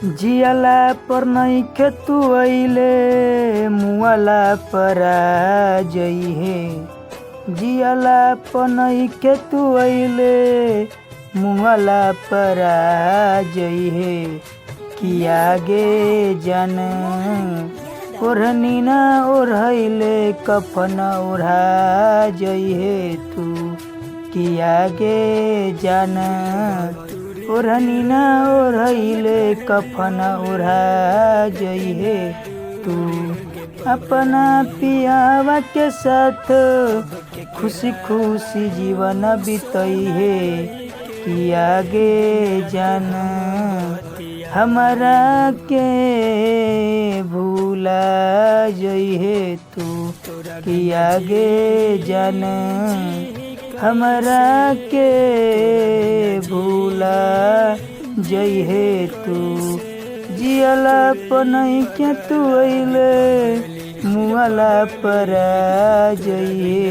जियाला पर नइखे तू अइले मुआला पर आ जइहे। जियाला पर नइखे तू अइले मुआला पर आ जइहे। कि आगे जन ओढ़नी ना ओढ़ैले कफन ओढ़ा जइहे तू। कि आगे जन ओढ़नी ना ओढ़ैले कफन ओढ़ा जइहे तू। अपना पियावा के साथ खुशी खुशी जीवन बितइहे। कि आगे जान हमरा के भूला जइहे तू। कि आगे जान हमरा के भूला जइहे तू। जियाला पर नइखे तू अइले मुआला पर आ जइहे।